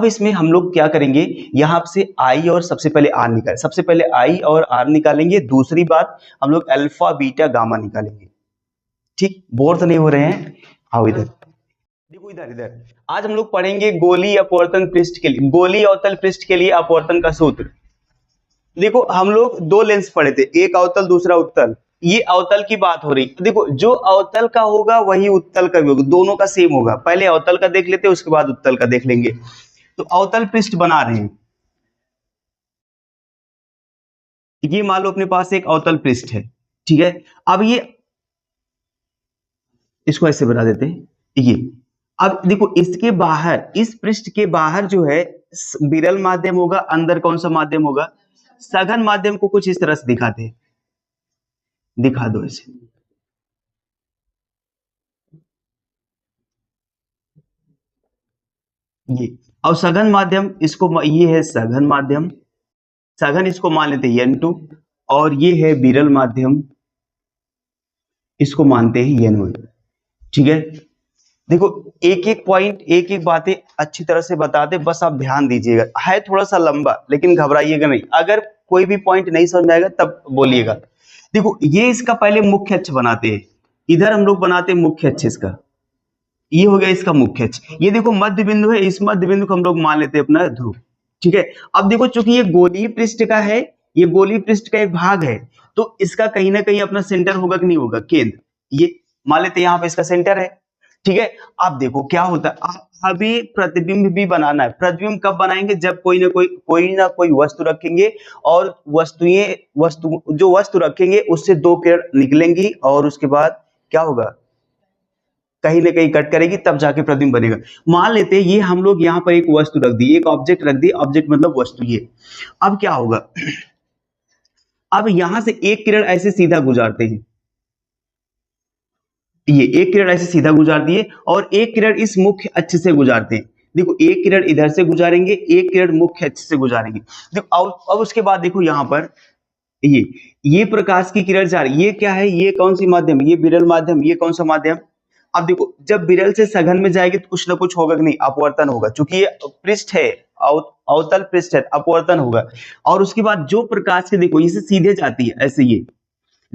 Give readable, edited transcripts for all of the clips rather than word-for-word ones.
अब इसमें हम लोग क्या करेंगे, यहाँ से आई और सबसे पहले आर निकालें, सबसे पहले आई और आर निकालेंगे। दूसरी बात हम लोग अल्फा बीटा गामा निकालेंगे। ठीक, बोर तो नहीं हो रहे हैं? आओ इधर देखो, इधर इधर आज हम लोग पढ़ेंगे गोली अपवर्तन पृष्ठ के लिए, गोली अवतल पृष्ठ के लिए अपवर्तन का सूत्र। देखो हम लोग दो लेंस पढ़े थे, एक अवतल दूसरा उत्तल। ये अवतल की बात हो रही, देखो जो अवतल का होगा वही उत्तल का भी होगा, दोनों का सेम होगा। पहले अवतल का देख लेते हैं, उसके बाद उत्तल का देख लेंगे। तो अवतल पृष्ठ बना रहे हैं, ये मान लो अपने पास एक अवतल पृष्ठ है, ठीक है। अब ये इसको ऐसे बना देते हैं, ये अब देखो इसके बाहर, इस पृष्ठ के बाहर जो है विरल माध्यम होगा, अंदर कौन सा माध्यम होगा, सघन माध्यम को कुछ इस तरह से दिखाते हैं, दिखा दो इसे। ये और सघन माध्यम इसको, ये है सघन माध्यम, सघन इसको मान लेते हैं n2, और ये है विरल माध्यम, इसको मानते हैं n1। ठीक है, देखो एक एक पॉइंट, एक एक बातें अच्छी तरह से बताते, बस आप ध्यान दीजिएगा। है थोड़ा सा लंबा, लेकिन घबराइएगा नहीं, अगर कोई भी पॉइंट नहीं समझ में आएगा तब बोलिएगा। देखो ये इसका पहले मुख्य अक्ष बनाते हैं, इधर हम लोग बनाते हैं मुख्य अक्ष इसका, ये हो गया इसका मुख्य अक्ष। ये देखो मध्य बिंदु है, इस मध्य बिंदु को हम लोग मान लेते हैं अपना ध्रुव। ठीक है, अब देखो चूंकि ये गोलीय पृष्ठ का है, ये गोलीय पृष्ठ का एक भाग है, तो इसका कहीं ना कहीं अपना सेंटर होगा कि नहीं होगा, केंद्र। ये मान लेते हैं यहाँ पे इसका सेंटर है। ठीक है, अब देखो क्या होता है, अभी प्रतिबिंब भी बनाना है। प्रतिबिंब कब बनाएंगे, जब कोई ना कोई वस्तु रखेंगे, और जो वस्तु रखेंगे उससे दो किरण निकलेंगी, और उसके बाद क्या होगा, कहीं ना कहीं कट करेगी, तब जाके प्रतिबिंब बनेगा। मान लेते हैं ये हम लोग यहाँ पर एक वस्तु रख दी, एक ऑब्जेक्ट रख दी, ऑब्जेक्ट मतलब वस्तु। ये अब क्या होगा, अब यहां से एक किरण ऐसे सीधा गुजारते हैं, ये एक किरण ऐसे सीधा गुजार दिए, और एक किरण इस मुख्य अक्ष से गुजारते हैं। देखो एक किरण इधर से गुजारेंगे, एक किरण मुख्य अक्ष से गुजारेंगे। देखो अब उसके बाद देखो यहाँ पर ये प्रकाश की किरण जा रही है, ये क्या है, ये कौन सी माध्यम, ये विरल माध्यम, ये कौन सा माध्यम। अब देखो जब विरल से सघन में जाएगी तो कुछ ना कुछ होगा कि नहीं, अपवर्तन होगा, क्योंकि ये पृष्ठ है, अवतल पृष्ठ है, अपवर्तन होगा। और उसके बाद जो प्रकाश की, देखो इसे सीधे जाती है ऐसे, ये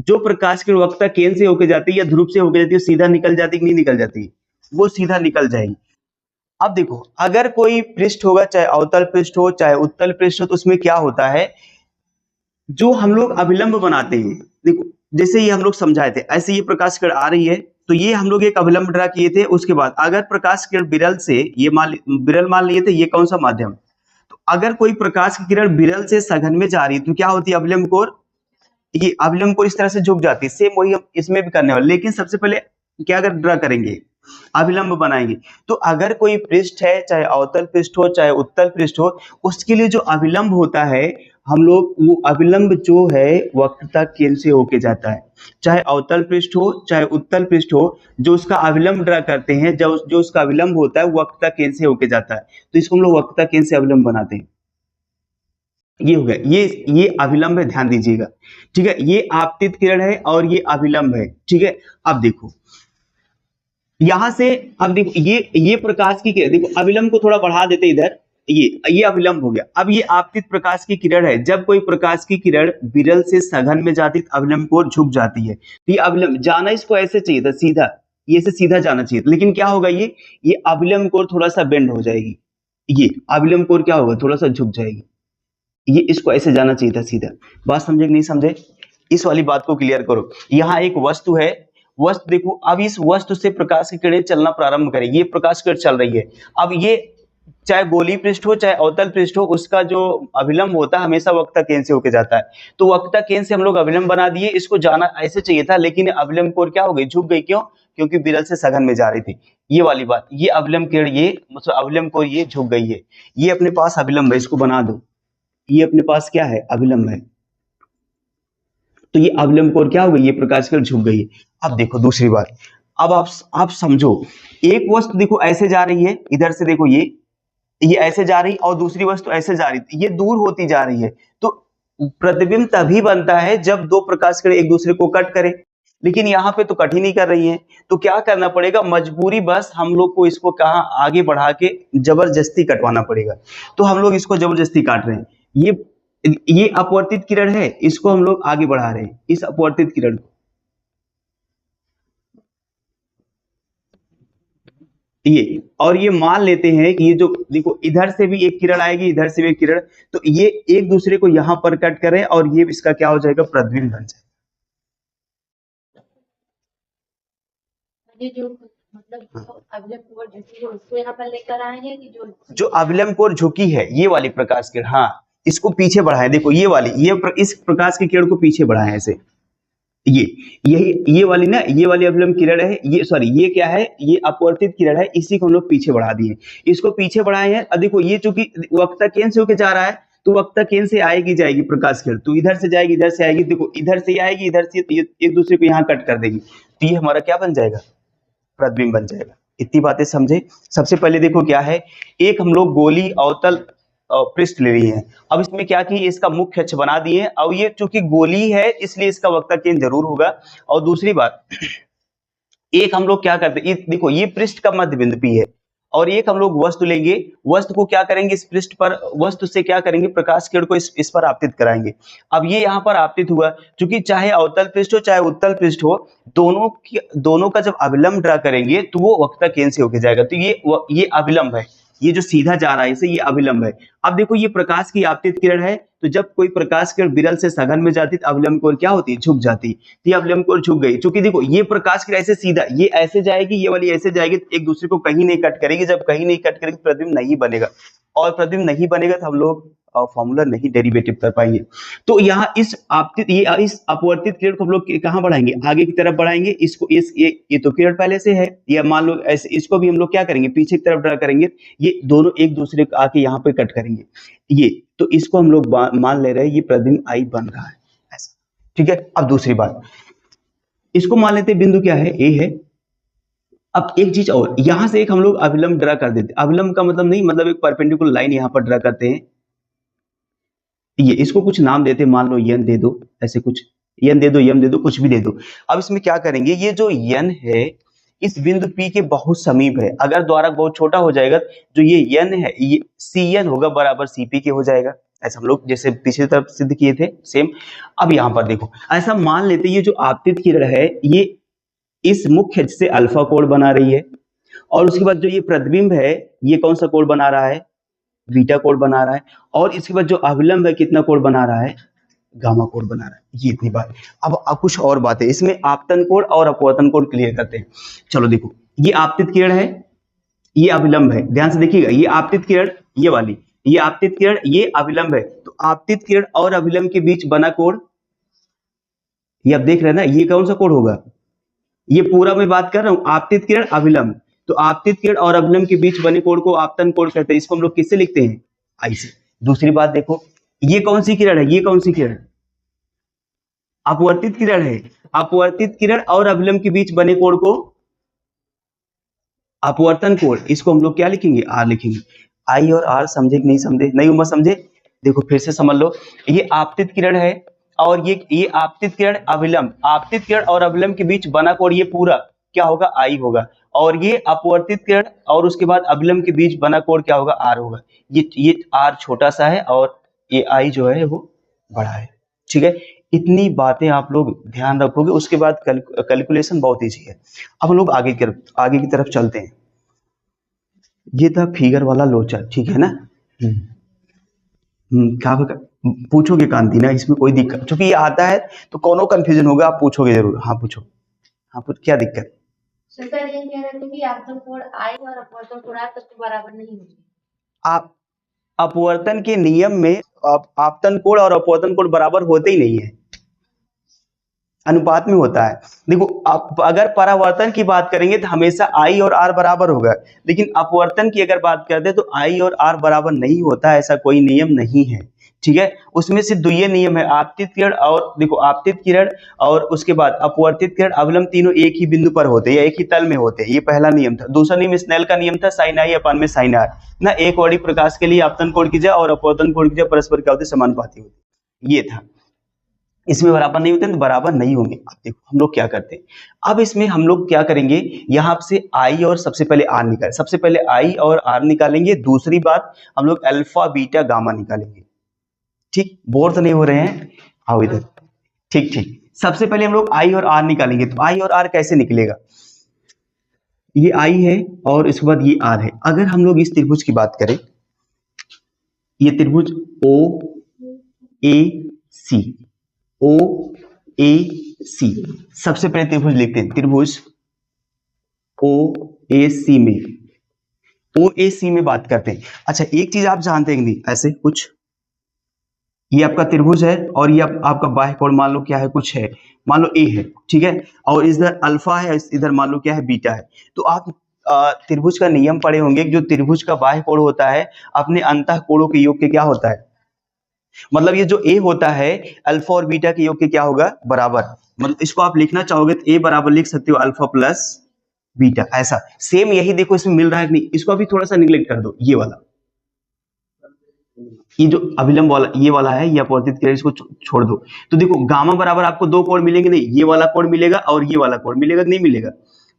जो प्रकाश की वक्रता केंद्र से होकर जाती है या ध्रुव से होकर जाती है, सीधा निकल जाती है कि नहीं निकल जाती, वो सीधा निकल जाएगी। अब देखो अगर कोई पृष्ठ होगा, चाहे अवतल पृष्ठ हो चाहे उत्तल पृष्ठ हो, तो उसमें क्या होता है, जो हम लोग अभिलंब बनाते हैं, देखो जैसे ये हम लोग समझाए थे, ऐसे ये प्रकाश किरण आ रही है, तो ये हम लोग एक अभिलंब ड्रा किए थे। उसके बाद अगर प्रकाश किरण विरल से, ये विरल मान लिए थे, ये कौन सा माध्यम, तो अगर कोई प्रकाश की किरण विरल से सघन में जा रही है तो क्या होती है, अभिलंब कोण, ये अभिलंब कोण इस तरह से झुक जाती है। सेम वही हम इसमें भी करने वाले, लेकिन सबसे पहले क्या अगर ड्रा करेंगे, अभिलंब बनाएंगे। तो अगर कोई पृष्ठ है, चाहे अवतल पृष्ठ हो चाहे उत्तल पृष्ठ हो, उसके लिए जो अभिलंब होता है, हम लोग वो अभिलंब जो है वक्रता केंद्र से होके जाता है। चाहे अवतल पृष्ठ हो चाहे उत्तल पृष्ठ हो, जो उसका अभिलंब ड्रा करते हैं, जो उसका अभिलंब होता है वक्रता केंद्र से होके जाता है, तो इसको हम लोग वक्रता केंद्र से अभिलंब बनाते हैं। ये हो गया, ये अभिलंब है, ध्यान दीजिएगा। ठीक है, ये आपतित किरण है और ये अभिलंब है। ठीक है, अब देखो यहां से, अब देखो ये प्रकाश की किरण, देखो अभिलंब को थोड़ा बढ़ा देते इधर, ये अभिलंब हो गया। अब ये आपतित प्रकाश की किरण है, जब कोई प्रकाश की किरण विरल से सघन में जाती है अभिलंब को झुक जाती है। तो ये अभिलंब जाना इसको ऐसे चाहिए था सीधा, ये से सीधा जाना चाहिए था, लेकिन क्या होगा, ये अभिलंब कोण थोड़ा सा बेंड हो जाएगी, ये अभिलंब कोण क्या होगा, थोड़ा सा झुक जाएगी, ये इसको ऐसे जाना चाहिए था सीधा। बात समझे कि नहीं समझे, इस वाली बात को क्लियर करो। यहाँ एक वस्तु है, वस्तु देखो, अब इस वस्तु से प्रकाश की किरणें चलना प्रारंभ करेगी, ये प्रकाश किरण चल रही है। अब ये चाहे गोलीय पृष्ठ हो चाहे अवतल पृष्ठ हो, उसका जो अभिलंब होता है हमेशा वक्रता केंद्र से होके जाता है। तो वक्रता केंद्र से हम लोग अभिलंब बना दिए, इसको जाना ऐसे चाहिए था, लेकिन अभिलंब कोण क्या हो गई, झुक गई। क्यों, क्योंकि विरल से सघन में जा रही थी। ये वाली बात, ये अभिलंब किरण, ये मतलब अभिलंब कोण ये झुक गई है। ये अपने पास अभिलंब है, इसको बना दो, ये अपने पास क्या है, अभिलंब है। तो ये अभिलंब कोण क्या हो गई, ये प्रकाश किरण झुक गई है। अब देखो दूसरी बात, अब आप समझो, एक वस्तु देखो ऐसे जा रही है, इधर से देखो ये ऐसे जा रही, और दूसरी वस्तु ऐसे जा रही, ये दूर होती जा रही है। तो प्रतिबिंब तभी बनता है जब दो प्रकाश किरण एक दूसरे को कट करे। लेकिन यहाँ पे तो कट ही नहीं कर रही है, तो क्या करना पड़ेगा, मजबूरी बस हम लोग को इसको कहाँ आगे बढ़ा के जबरदस्ती कटवाना पड़ेगा। तो हम लोग इसको जबरदस्ती काट रहे हैं। ये अपवर्तित किरण है, इसको हम लोग आगे बढ़ा रहे हैं, इस अपवर्तित किरण को। ये और ये मान लेते हैं कि ये जो देखो इधर से भी एक किरण आएगी, इधर से भी एक किरण, तो ये एक दूसरे को यहां पर कट करें और ये इसका क्या हो जाएगा, प्रतिबिंब बन जाएगा। ये जो मतलब अभिलंब कोण झुकी है उसको यहाँ पर लेकर आए हैं कि जो अभिलंब कोण झुकी है ये वाली प्रकाश किरण, हाँ इसको पीछे बढ़ाएं, देखो ये वाली इस प्रकाश की किरण को पीछे बढ़ाएं ऐसे, ये वाली ना, ये वाली अभिलंब किरण है, ये सॉरी ये क्या है, ये अपवर्तित किरण है, इसी को हम लोग पीछे बढ़ा दिए, इसको पीछे बढ़ाए हैं। अब देखो ये चूंकि वक्रता केंद्र से होके जा रहा है, तो वक्रता केंद्र से आएगी जाएगी प्रकाश किरण, तो इधर से जाएगी इधर से आएगी, देखो इधर से आएगी इधर से, तो ये एक दूसरे को यहाँ कट कर देगी, तो ये हमारा क्या बन जाएगा, प्रतिबिंब बन जाएगा। इतनी बातें समझे। सबसे पहले देखो क्या है, एक हम लोग गोली अवतल पृष्ठ ले रही है। अब इसमें क्या की, इसका मुख्य अक्ष बना दिए। अब ये चूंकि गोली है इसलिए इसका वक्रता केंद्र जरूर होगा। और दूसरी बात, एक हम लोग क्या करते हैं, देखो ये पृष्ठ का मध्य बिंदु P है, और एक हम लोग वस्तु लेंगे, वस्तु को क्या करेंगे, इस पृष्ठ पर वस्तु से क्या करेंगे, प्रकाश किरण को इस पर आपतित कराएंगे। अब ये यहाँ पर आपतित हुआ, क्योंकि चाहे अवतल पृष्ठ हो चाहे उत्तल पृष्ठ हो, दोनों का जब अभिलंब ड्रा करेंगे तो वो वक्रता केंद्र से होके जाएगा। तो ये अभिलंब है, ये जो सीधा जा रहा है इसे, ये अभिलंब है। अब देखो ये प्रकाश की आपतित किरण है, तो जब कोई प्रकाश किरण विरल से सघन में जाती तो अभिलंब कोण क्या होती है, झुक जाती। तो ये अभिलंब कोण झुक गई, क्योंकि देखो ये प्रकाश किरण ऐसे सीधा, ये ऐसे जाएगी, ये वाली ऐसे जाएगी, तो एक दूसरे को कहीं नहीं कट करेगी। जब कहीं नहीं कट करेगी प्रतिबिंब नहीं बनेगा, और प्रतिबिंब नहीं बनेगा तो हम लोग फॉर्मूला नहीं डेरिवेटिव कर पाएंगे। तो यहाँ इस अपवर्तित किरण को हम लोग कहाँ बढ़ाएंगे, आगे की तरफ बढ़ाएंगे। इसको ये तो किरण पहले से है, या मान लो ऐसे, इसको भी हम लोग क्या करेंगे, पीछे की तरफ ड्रा करेंगे। ये दोनों एक दूसरे को आके यहाँ पे कट करेंगे, ये तो इसको हम लोग मान ले रहे हैं ये प्रतिबिंब I बन रहा है ऐसा, ठीक है। अब दूसरी बात, इसको मान लेते हैं बिंदु क्या है, A है। अब एक चीज और, यहां से एक हम लोग अभिलंब ड्रा कर देते। अभिलंब का मतलब नहीं, मतलब एक परपेंडिकुलर लाइन यहाँ पर ड्रा करते हैं। ये इसको कुछ नाम देते, मान लो यन दे दो, ऐसे कुछ यन दे दो, यम दे दो, कुछ भी दे दो। अब इसमें क्या करेंगे, ये जो यन है इस बिंदु P के बहुत समीप है। अगर द्वारक बहुत छोटा हो जाएगा, जो ये यन है ये Cn होगा बराबर Cp के हो जाएगा। ऐसा हम लोग जैसे पिछली तरफ सिद्ध किए थे सेम। अब यहाँ पर देखो, ऐसा मान लेते ये जो आपतित किरण है ये इस मुख्य अक्ष से अल्फा कोण बना रही है, और उसके बाद जो ये प्रतिबिंब है ये कौन सा कोण बना रहा है, बीटा कोण बना रहा है। और इसके बाद जो अभिलंब है कितना कोण बना रहा है, गामा कोण बना रहा है। ये इतनी बात। अब कुछ और बातें इसमें, आपतन कोण और अपवर्तन कोण क्लियर करते हैं। चलो देखो, ये आपतित किरण है, ये अभिलंब है, ध्यान से देखिएगा, ये आपतित किरण, ये वाली ये आपतित किरण, ये अभिलंब है। तो आपतित किरण और अभिलंब के बीच बना कोण, ये आप देख रहे हैं ना, ये कौन सा कोण होगा, ये पूरा मैं बात कर रहा हूं, आपतित किरण अभिलंब। तो आपतित किरण और अभिलंब के बीच बने कोण को आपतन कोण कहते हैं। इसको हम लोग किससे लिखते हैं, I से। दूसरी बात देखो, ये कौन सी किरण है, ये कौन सी किरण, अपवर्तित किरण है। अपवर्तित किरण और अभिलंब के बीच बने कोण को अपवर्तन कोण, इसको हम लोग क्या लिखेंगे, R लिखेंगे। I और R समझे कि नहीं समझे, नहीं उम्र समझे, देखो फिर से समझ लो। ये आपतित किरण है और ये आपतित किरण अभिलंब, आपतित किरण और अभिलंब के बीच बना कोण ये पूरा क्या होगा, I होगा। और ये अपवर्तित किरण और उसके बाद अभिलंब के बीच बना कोण क्या होगा, R होगा। ये R छोटा सा है और ये I जो है वो बड़ा है, ठीक है। इतनी बातें आप लोग ध्यान रखोगे, उसके बाद कैलकुलेशन बहुत ईजी है। अब हम लोग आगे की तरफ चलते हैं। ये था फिगर वाला लोचा, ठीक है ना। क्या पूछोगे कांति ना, इसमें कोई दिक्कत, क्योंकि ये आता है तो कोनो कंफ्यूजन होगा, आप पूछोगे जरूर। हाँ पूछो, हाँ क्या दिक्कत। सर ये कह रहे थे कि आपतन कोण I और अपवर्तन कोण R सबके बराबर नहीं होगी। आप अपवर्तन के नियम में आपतन कोण और अपवर्तन कोण बराबर होते ही नहीं है, अनुपात में होता है। देखो आप अगर परावर्तन की बात करेंगे तो हमेशा I और R बराबर होगा, लेकिन अपवर्तन की अगर बात करते हैं तो I और R बराबर नहीं होता, ऐसा कोई नियम नहीं है, ठीक है। उसमें से दो ये नियम है, आपतित किरण और देखो आपतित किरण और उसके बाद अपवर्तित किरण अभिलंब तीनों एक ही बिंदु पर होते हैं या एक ही तल में होते हैं, ये पहला नियम था। दूसरा नियम स्नेल का नियम था, sin I अपान में sin R ना, एक वर्णी प्रकाश के लिए आपतन कोण की जगह और अपवर्तन कोण की जगह परस्पर क्या होती है, समानुपाती होती, ये था। इसमें बराबर नहीं होते हैं तो बराबर नहीं होंगे। अब देखो हम लोग क्या करते हैं, अब इसमें हम लोग क्या करेंगे, यहाँ से आई और सबसे पहले आर निकालें, सबसे पहले आई और आर निकालेंगे। दूसरी बात हम लोग अल्फा बीटा गामा निकालेंगे। ठीक, बोर तो नहीं हो रहे हैं? आओ इधर। ठीक ठीक, सबसे पहले हम लोग आई और आर निकालेंगे। तो आई और आर कैसे निकलेगा, ये आई है और इसके बाद ये आर है। अगर हम लोग इस त्रिभुज की बात करें, ये त्रिभुज ओ ए सी, ओ ए सी, सबसे पहले त्रिभुज लिखते हैं, त्रिभुज ओ ए सी में, ओ ए सी में बात करते हैं। अच्छा एक चीज आप जानते हैं कि नहीं, ऐसे कुछ ये आपका त्रिभुज है और ये आपका बाह्य कोण मान लो क्या है, कुछ है, मान लो ए है, ठीक है, और इधर अल्फा है, इधर मान लो क्या है, बीटा है। तो आप त्रिभुज का नियम पढ़े होंगे, जो त्रिभुज का बाह्य कोण होता है अपने अंतः कोणों के योग के क्या होता है, मतलब ये जो ए होता है अल्फा और बीटा के योग के क्या होगा, बराबर। मतलब इसको आप लिखना चाहोगे तो ए बराबर लिख सकते हो अल्फा प्लस बीटा, ऐसा सेम यही देखो इसमें मिल रहा है कि नहीं। इसको अभी थोड़ा सा निगलेक्ट कर दो, ये वाला, ये जो अभिलंब वाला ये वाला है, ये अपवर्तित किरण, इसको छोड़ दो। तो देखो गामा बराबर आपको दो कोण मिलेंगे, नहीं ये वाला कोण मिलेगा और ये वाला कोण मिलेगा, नहीं मिलेगा।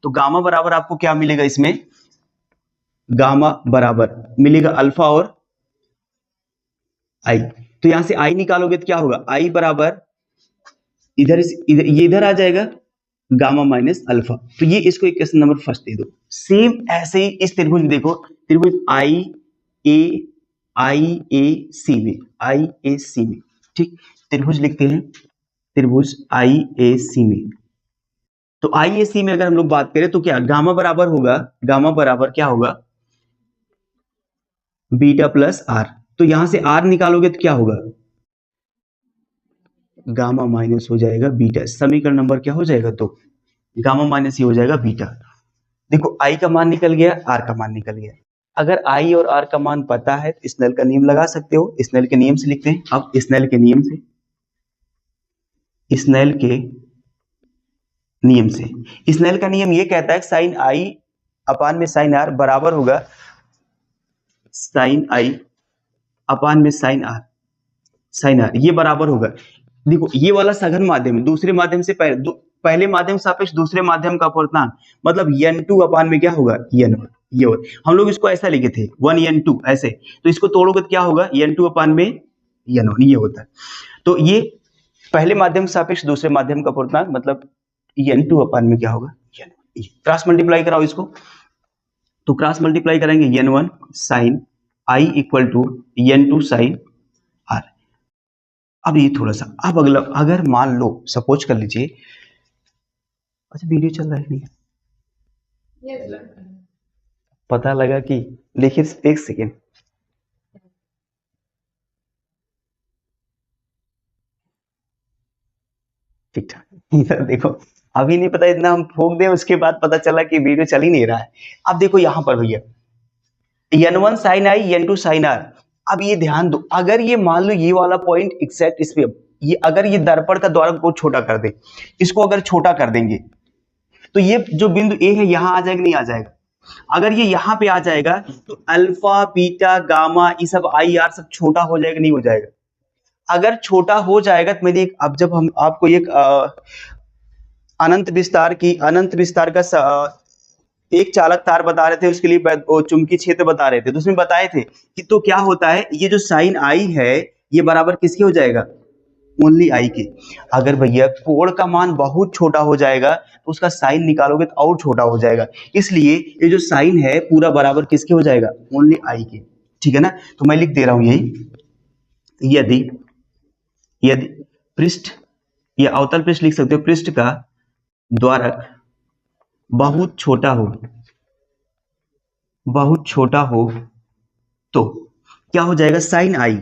तो गामा बराबर आपको क्या मिलेगा इसमें, गामा बराबर मिलेगा अल्फा और आई। तो यहां से आई निकालोगे तो क्या होगा, आई बराबर इधर ये इधर आ जाएगा गामा माइनस अल्फा। तो ये इसको इक्वेशन नंबर फर्स्ट दे दो। सेम ऐसे ही इस त्रिभुज में देखो, त्रिभुज आई ए सी में, आई ए सी में, ठीक, त्रिभुज लिखते हैं, त्रिभुज आई ए सी में। तो आई ए सी में अगर हम लोग बात करें तो क्या गामा बराबर होगा, गामा बराबर क्या होगा, बीटा प्लस आर। तो यहां से आर निकालोगे तो क्या होगा, गामा माइनस हो जाएगा बीटा। समीकरण नंबर क्या हो जाएगा, तो गामा माइनस ये हो जाएगा बीटा। देखो आई का मान निकल गया, आर का मान निकल गया। अगर आई और आर का मान पता है तो स्नेल का नियम लगा सकते हो। स्नेल के नियम से लिखते हैं। अब स्नेल के नियम से, स्नेल के नियम से, स्नेल का नियम ये कहता है साइन आई अपान में साइन आर बराबर होगा साइन आई अपान में साइन आर, साइन आर ये बराबर होगा। देखो ये वाला सघन माध्यम है, दूसरे माध्यम से पहले माध्यम सापेक्ष दूसरे माध्यम का अपवर्तनांक, मतलब n2 अपान में क्या होगा, n1। ये हम लोग इसको ऐसा लिखे थे 1 n2 ऐसे, तो इसको तोड़ोगे तो क्या होगा, n2 अपान में n1 ये होता है। तो ये पहले माध्यम सापेक्ष दूसरे माध्यम का अपवर्तनांक, मतलब n2 अपान में क्या होगा, n1। क्रॉस मल्टीप्लाई कराओ इसको, तो क्रॉस मल्टीप्लाई करेंगे n1 sine I equal to n2 sine R. अब ये थोड़ा सा, अब अगला, अगर मान लो सपोज कर लीजिए, अच्छा वीडियो चल रहा है नहीं, पता लगा कि, देखिए एक सेकेंड, ठीक ठाक देखो, अभी नहीं पता, इतना हम ठोक दें उसके बाद पता चला कि वीडियो चल ही नहीं रहा है। अब देखो यहां पर भैया n1 साइन आई n2 साइन आर। अब ये ध्यान दो, अगर ये मान लो ये वाला पॉइंट एग्जैक्ट इस पे, ये अगर ये दर्पण का द्वारा को छोटा कर दे, इसको अगर छोटा कर देंगे तो ये जो बिंदु ए है यहां आ जाएगा, नहीं आ जाएगा। अगर ये यहां पे आ जाएगा तो अल्फा बीटा गामा ये सब आई आर सब छोटा हो जाएगा, नहीं हो जाएगा। अगर छोटा हो जाएगा तो मेरी अब जब हम आपको एक अनंत विस्तार का एक चालक तार बता रहे थे, उसके लिए चुंबकीय क्षेत्र बता रहे थे, तो उसमें बताए थे कि तो क्या होता है, ये जो साइन आई है ये बराबर किसके हो जाएगा, ओनली आई के। अगर भैया कोण का मान बहुत छोटा हो जाएगा तो उसका साइन निकालोगे तो और छोटा हो जाएगा, इसलिए ये जो साइन है पूरा बराबर किसके हो जाएगा, ओनली आई के, ठीक है ना। तो मैं लिख दे रहा हूं यही, यदि पृष्ठ या अवतल पृष्ठ लिख सकते हो, पृष्ठ का द्वारक बहुत छोटा हो तो क्या हो जाएगा, साइन आई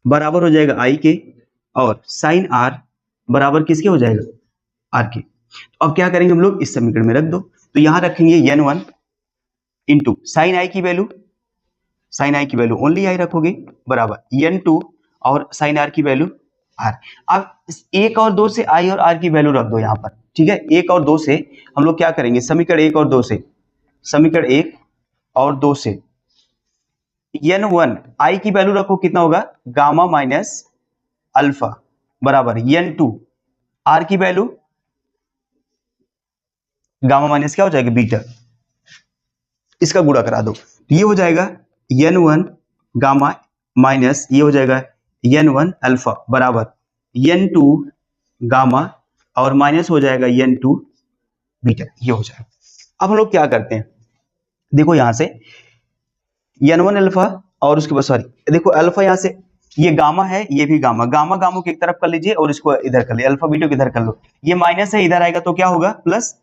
बराबर हो जाएगा आई के, और साइन आर बराबर किसके हो जाएगा, आर के। तो अब क्या करेंगे हम लोग, इस समीकरण में रख दो, तो यहां रखेंगे n1 इंटू साइन आई की वैल्यू, साइन आई की वैल्यू ओनली आई रखोगे बराबर n2 और साइन आर की वैल्यू आर। अब 1 और 2 से आई और आर की वैल्यू रख दो यहां पर, ठीक है। 1 और 2 से हम लोग क्या करेंगे, समीकरण 1 और 2 से, समीकरण 1 और 2 से n1 आई की वैल्यू रखो, कितना होगा, गामा माइनस अल्फा बराबर n2 r की वैल्यू गामा माइनस क्या हो जाएगा बीटा, इसका गुणा करा दो, ये हो जाएगा n1 गामा माइनस ये हो जाएगा n1 अल्फा बराबर n2 गामा और माइनस हो जाएगा n2 बीटा, ये हो जाएगा। अब हम लोग क्या करते हैं, देखो यहां से n1 अल्फा और उसके बाद सॉरी देखो अल्फा यहां से ये गामा है, ये भी गामा, गामा गामा को एक तरफ कर लीजिए और इसको इधर कर लीजिए, अल्फा बीटा को इधर कर लो, ये माइनस है इधर आएगा तो क्या होगा प्लस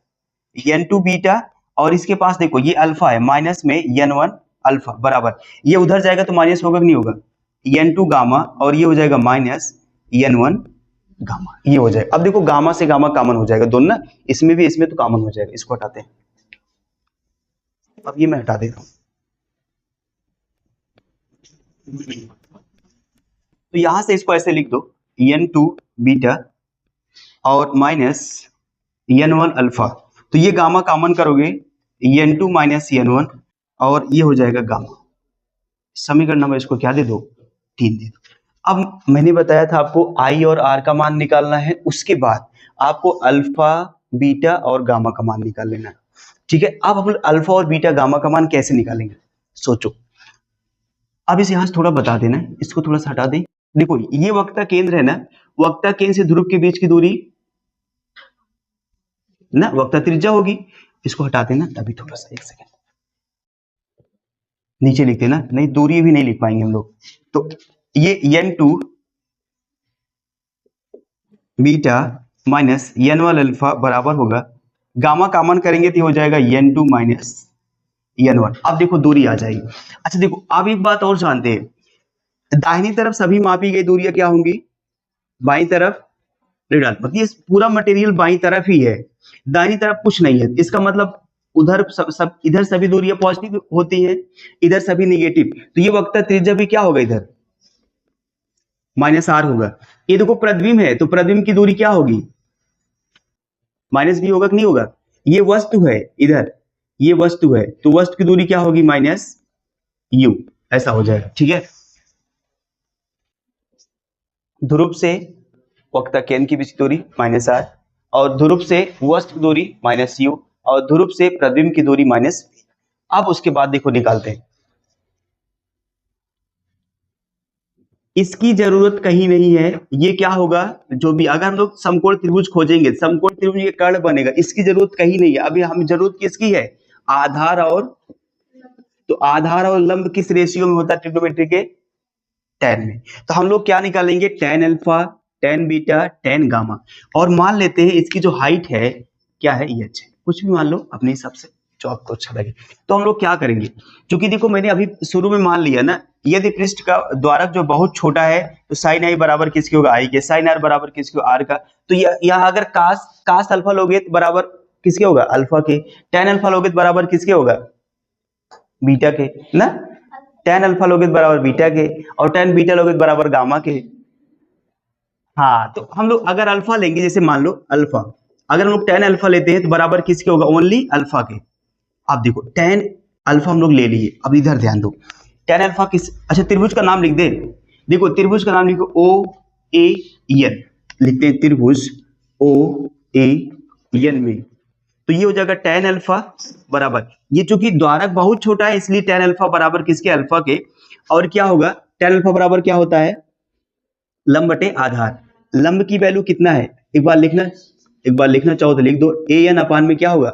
n2 बीटा, और इसके पास देखो ये अल्फा है माइनस में n1 अल्फा बराबर ये उधर जाएगा तो माइनस होगा कि नहीं होगा n2 गामा और ये हो जाएगा माइनस n1 गामा, ये हो जाएगा। अब देखो गामा से गामा कॉमन हो जाएगा दोनों ना, इसमें भी इसमें तो कॉमन हो जाएगा, इसको हटाते हैं, अब ये मैं हटा देता हूं। तो यहां से इसको ऐसे लिख दो n2 बीटा और माइनस n1 अल्फा, तो ये गामा कॉमन करोगे n2 माइनस n1 और ये हो जाएगा गामा। समीकरण नंबर इसको क्या दे दो 3 दे दो। अब मैंने बताया था आपको i और r का मान निकालना है, उसके बाद आपको अल्फा बीटा और गामा का मान निकाल लेना है, ठीक है। अब हम अल्फा और बीटा गामा का मान कैसे निकालेंगे सोचो। अब इसे यहां से थोड़ा बता देना, इसको थोड़ा सा हटा दें। देखो ये वक्ता केंद्र है ना, वक्ता केंद्र से ध्रुव के बीच की दूरी ना वक्ता त्रिज्या होगी, इसको हटा देना। अभी थोड़ा सा एक सेकंड नीचे लिख देना, नहीं दूरी भी नहीं लिख पाएंगे हम लोग। तो ये n2 beta minus n1 alpha बराबर होगा गामा कॉमन करेंगे तो हो जाएगा n2 माइनस n1। अब देखो दूरी आ जाएगी। अच्छा देखो अब एक बात और जानते हैं, दाहिनी तरफ सभी मापी गई दूरियां क्या होंगी, बाईं तरफ ऋणात्मक, ये पूरा मटेरियल बाईं तरफ ही है, दाहिनी तरफ कुछ नहीं है। इसका मतलब उधर सब इधर सभी दूरियां पॉजिटिव होती है, इधर सभी निगेटिव, तो ये वक्ता त्रिज्या भी क्या होगा इधर माइनस आर होगा। ये देखो प्रतिबिंब है तो प्रतिबिंब की दूरी क्या होगी माइनस बी होगा कि नहीं होगा। ये वस्तु है इधर, ये वस्तु है तो वस्तु की दूरी क्या होगी माइनस यू, ऐसा हो जाएगा, ठीक है। ध्रुव से वक्ता केंद्र की बीच की दूरी माइनस आर और ध्रुव से वस्तु की दूरी माइनस यू और ध्रुव से प्रतिबिंब की दूरी माइनस बी। अब उसके बाद देखो निकालते हैं, इसकी जरूरत कहीं नहीं है। ये क्या होगा जो भी अगर हम लोग समकोण त्रिभुज खोजेंगे, समकोण त्रिभुज ये कर्ण बनेगा, इसकी जरूरत कहीं नहीं है। अभी हम जरूरत किसकी है आधार और, तो आधार और लंब किस रेशियो में होता है ट्रिग्नोमेट्री के tan में। तो हम लोग क्या निकालेंगे tan alpha tan beta tan gamma, और मान लेते हैं इसकी जो हाइट है क्या है ये h, कुछ भी मान लो अपने हिसाब से जो आपको अच्छा लगे। तो हम लोग क्या करेंगे, क्योंकि देखो मैंने अभी शुरू में मान लिया ना, यदि पृष्ठ का द्वारक जो बहुत छोटा है तो साइन आई बराबर किसके होगा आई के, साइन आर बराबर किसके होगा आर का, तो यहाँ अगर कास अल्फा लोगे तो बराबर किसके होगा अल्फा के, tan अल्फा लोगे तो बराबर किसके होगा बीटा के ना, tan अल्फा लोगे तो बराबर बीटा के और tan बीटा लोगे तो बराबर गामा के। हाँ तो हम लोग अगर अल्फा लेंगे, जैसे मान लो अल्फा, अगर हम लोग tan अल्फा लेते हैं तो बराबर किसके होगा ओनली अल्फा के। अब देखो tan अल्फा हम लोग ले लिए, अब इधर ध्यान दो tan अल्फा किस, अच्छा त्रिभुज का नाम लिख दे, देखो त्रिभुज का नाम लिखो ओ ए एन, लिखते हैं त्रिभुज ओ ए एन में, तो ये हो जाएगा tan अल्फा बराबर, ये चूंकि द्वारक बहुत छोटा है इसलिए tan अल्फा बराबर किसके अल्फा के, और क्या होगा tan अल्फा बराबर क्या होता है लंब बटे आधार। लंब की वैल्यू कितना है एक बार लिखना चाहो तो लिख दो, ए एन अपान में क्या होगा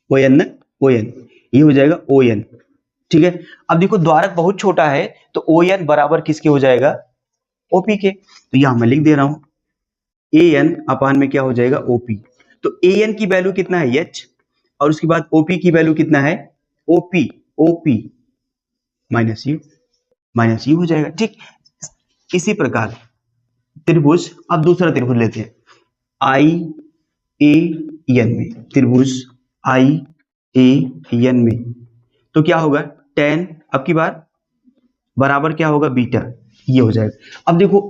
ओ एन ना, ओ एन, ये हो जाएगा ओ एन, ठीक है। अब देखो द्वारक बहुत छोटा है तो ओ एन बराबर किसके हो जाएगा ओपी के, तो यहां मैं लिख दे रहा हूं ए एन अपान में क्या हो जाएगा ओपी। तो ए एन की वैल्यू कितना है एच और उसके बाद ओपी की वैल्यू कितना है ओपी, ओपी माइनस यू हो जाएगा, ठीक। इसी प्रकार त्रिभुज, अब दूसरा त्रिभुज लेते हैं आई ए एन में, त्रिभुज आई ए एन में, तो क्या होगा tan अब की बार बराबर क्या होगा बीटा, ये हो जाएगा। अब देखो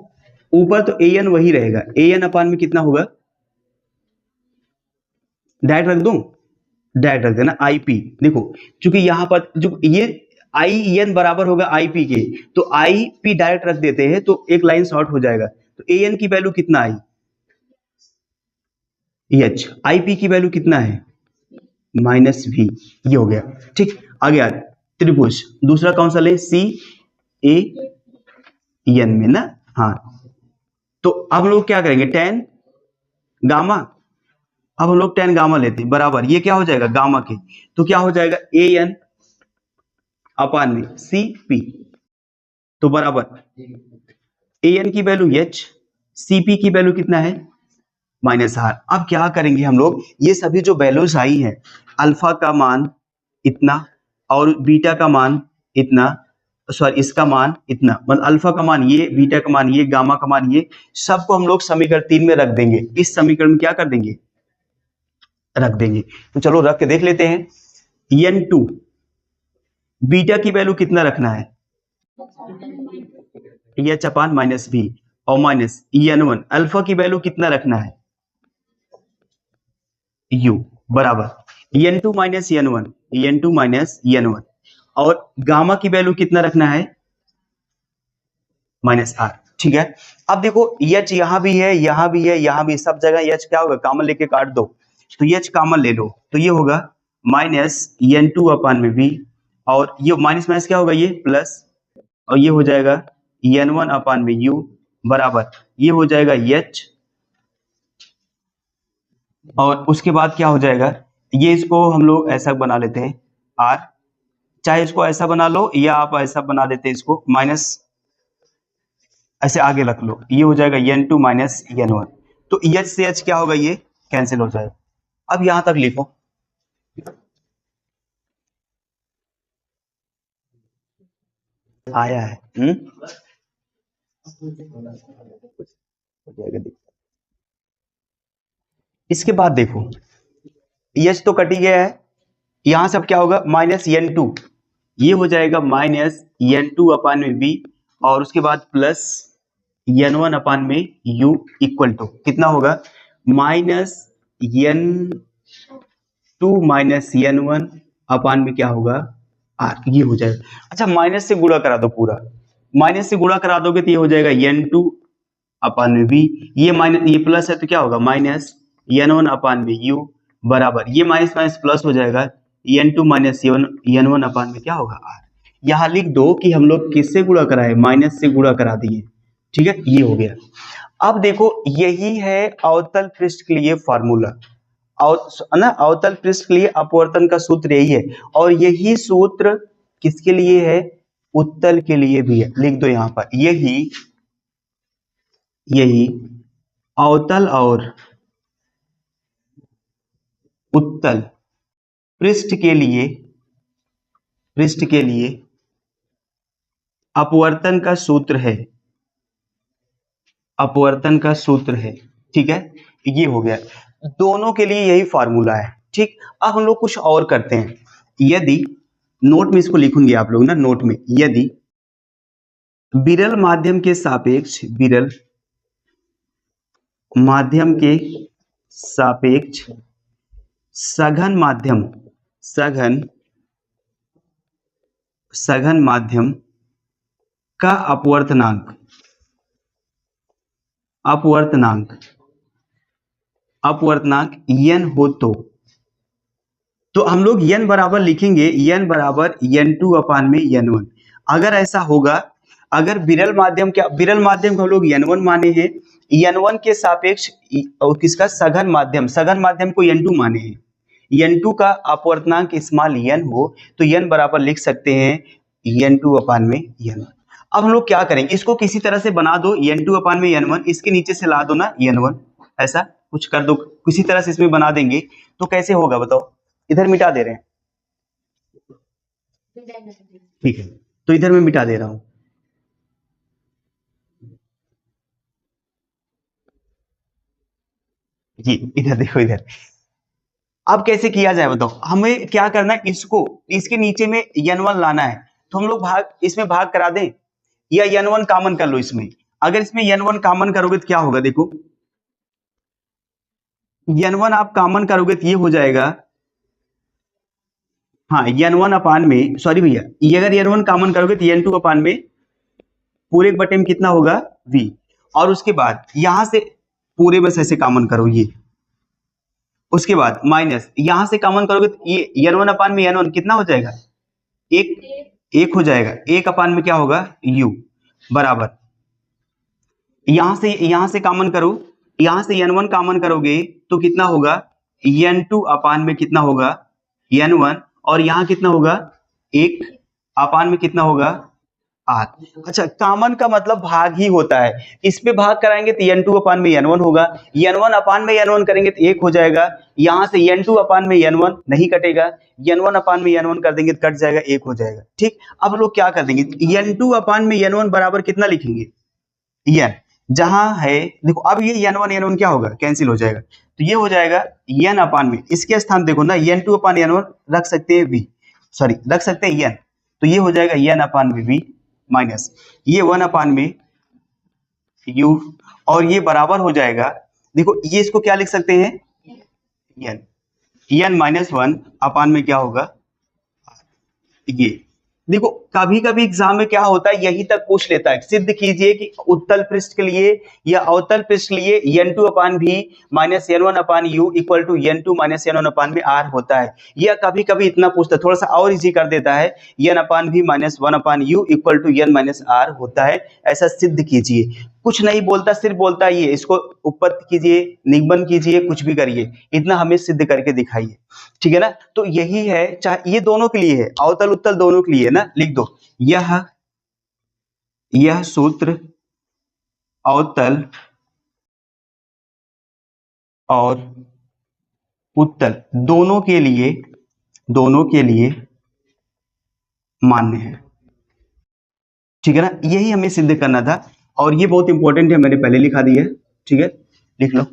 ऊपर तो ए एन वही रहेगा, ए एन अपान में कितना होगा डायरेक्ट रख दूं, डायरेक्ट रख देना आई पी। देखो चूंकि यहां पर जो ये आई एन बराबर होगा आई पी के, तो आई पी डायरेक्ट रख देते हैं तो एक लाइन शॉर्ट हो जाएगा। तो ए एन की वैल्यू कितना आई, एच, आई पी की वैल्यू कितना है माइनस वी, ये हो गया। ठीक, आगे आ त्रिभुज दूसरा कौन सा ले, सी ए एन में ना, हाँ। तो अब हम लोग क्या करेंगे, टेन गामा, अब हम लोग टेन गामा लेते हैं बराबर, ये क्या हो जाएगा गामा के, तो क्या हो जाएगा ए एन अपान में सी पी, तो बराबर ए एन की वैल्यू एच, सी पी की वैल्यू कितना है माइनस आर। अब क्या करेंगे हम लोग, ये सभी जो वैल्यूज आई है, अल्फा का मान इतना और बीटा का मान इतना, सॉरी इसका मान इतना, मतलब अल्फा का मान ये, बीटा का मान ये, गामा का मान ये, सबको हम लोग समीकरण 3 में रख देंगे। इस समीकरण में क्या कर देंगे, रख देंगे। तो चलो रख के देख लेते हैं। n2 बीटा की वैल्यू कितना रखना है, एच अपान माइनस बी, और माइनस n1 अल्फा की वैल्यू कितना रखना है u, बराबर n2 minus n1, n2 minus n1, और गामा की वैल्यू कितना रखना है माइनस आर। ठीक है, अब देखो एच यहां भी है, यहां भी है, यहां भी, सब जगह एच क्या होगा, कॉमन लेके काट दो, तो एच कॉमन ले लो, तो ये होगा माइनस n2 अपान में बी, और ये माइनस माइनस क्या होगा ये प्लस, और ये हो जाएगा n1 अपान में u, बराबर ये हो जाएगा एच, और उसके बाद क्या हो जाएगा, ये इसको हम लोग ऐसा बना लेते हैं आर, चाहे इसको ऐसा बना लो या आप ऐसा बना देते हैं, इसको माइनस ऐसे आगे रख लो, ये हो जाएगा n2 माइनस n1, तो एच से एच क्या होगा, ये कैंसिल हो जाएगा। अब यहां तक लिखो, आया है हो जाएगा। इसके बाद देखो एच तो कट ही गया है, यहां से अब क्या होगा माइनस n2, ये हो जाएगा माइनस n2 अपान में बी, और उसके बाद प्लस n1 अपान में u इक्वल टू कितना होगा minus n2 minus n1 upon में क्या होगा r, ये हो जाएगा। अच्छा माइनस से गुणा करा दो पूरा, माइनस से गुणा करा दोगे तो ये हो जाएगा n2 अपान में b, ये माइनस ये प्लस है तो क्या होगा माइनस n1 अपान में u, बराबर ये माइनस माइनस प्लस हो जाएगा n2 माइनस n1 अपान में क्या होगा r। यहां लिख दो कि हम लोग किससे गुणा कराए, माइनस से गुणा करा दिए। ठीक है, ये हो गया। अब देखो यही है अवतल पृष्ठ के लिए फॉर्मूला, ना अवतल पृष्ठ के लिए अपवर्तन का सूत्र यही है, और यही सूत्र किसके लिए है, उत्तल के लिए भी है। लिख दो यहां पर, यही अवतल और उत्तल पृष्ठ के लिए अपवर्तन का सूत्र है, अपवर्तन का सूत्र है। ठीक है, ये हो गया, दोनों के लिए यही फॉर्मूला है। ठीक, अब हम लोग कुछ और करते हैं, यदि नोट में इसको लिखूंगे आप लोग ना, नोट में यदि विरल माध्यम के सापेक्ष, विरल माध्यम के सापेक्ष सघन माध्यम, सघन माध्यम का अपवर्तनांक n हो तो हम लोग n बराबर लिखेंगे, n बराबर n2 अपान में n1। अगर ऐसा होगा, अगर विरल माध्यम को हम लोग n1 माने हैं, n1 के सापेक्ष और किसका सघन माध्यम को n2 माने हैं, n2 का अपवर्तनांक स्मॉल n हो तो n बराबर लिख सकते हैं n2 अपान में n1। अब हम लोग क्या करेंगे, इसको किसी तरह से बना दो n2 अपान में n1, इसके नीचे से ला दो ना n1, ऐसा कुछ कर दो, किसी तरह से इसमें बना देंगे तो कैसे होगा बताओ, इधर मिटा दे रहे हैं, ठीक है, तो इधर मैं मिटा दे रहा हूं, जी इधर देखो इधर। अब कैसे किया जाए बताओ, हमें क्या करना है, इसको इसके नीचे में n1 लाना है, तो हम लोग इसमें भाग करा दें या n1 कॉमन कर लो इसमें। अगर इसमें n1 कॉमन करोगे तो क्या होगा, देखो n1 आप कॉमन करोगे तो ये हो जाएगा हाँ n1 अपान में, सॉरी भैया, ये अगर n1 कॉमन करोगे तो n2 अपान में पूरे एक बटे में कितना होगा v, और उसके बाद यहां से पूरे बस ऐसे कॉमन करो ये, उसके बाद माइनस यहां से कॉमन करोगे तो ये n1 अपान में n1 कितना हो जाएगा, एक हो जाएगा, एक अपान में क्या होगा u बराबर, यहां से कॉमन करो, यहां से n1 कॉमन करोगे तो कितना होगा n2 अपान में कितना होगा n1, और यहां कितना होगा एक अपान में कितना होगा r। अच्छा, कॉमन का मतलब भाग ही होता है, इस पे भाग कराएंगे तो n2 अपान में n1 होगा, n1 अपान में n1 करेंगे तो एक हो जाएगा, यहां से n2 अपान में n1 नहीं कटेगा, n1 अपान में n1 कर देंगे तो कट जाएगा, एक हो जाएगा। ठीक, अब लोग क्या कर देंगे, n2 अपान में n1 बराबर कितना लिखेंगे n, जहां है देखो, अब ये n1 क्या होगा, कैंसिल हो जाएगा, तो ये हो जाएगा n अपान में, इसके स्थान देखो ना n2 अपान n1 रख सकते हैं v, सॉरी रख सकते हैं n, तो ये हो जाएगा n अपान में v माइनस ये 1 अपान में u, और ये बराबर हो जाएगा, देखो ये इसको क्या लिख सकते हैं n माइनस 1 अपान में क्या होगा ये। देखो कभी कभी एग्जाम में क्या होता है, यही तक पूछ लेता है, सिद्ध कीजिए कि उत्तल पृष्ठ के लिए या अवतल पृष्ठ के लिए n2 अपान भी minus n1 upon u equal to n2 minus n1 upon में r होता है, या कभी कभी इतना पूछता है, थोड़ा सा और इजी कर देता है, n अपान भी minus 1 upon u equal to n minus r होता है, ऐसा सिद्ध कीजिए। कुछ नहीं बोलता, सिर्फ बोलता है ये, इसको उत्पत्ति कीजिए, निगमन कीजिए, कुछ भी करिए, इतना हमें सिद्ध करके दिखाइए, ठीक है ना। तो यही है, चाहे ये दोनों के लिए है, अवतल उत्तल दोनों के लिए ना, लिख दो यह सूत्र अवतल और उत्तल दोनों के लिए मान्य है, ठीक है ना। यही हमें सिद्ध करना था, और ये बहुत इंपॉर्टेंट है, मैंने पहले लिखा दिया है, ठीक है, लिख लो।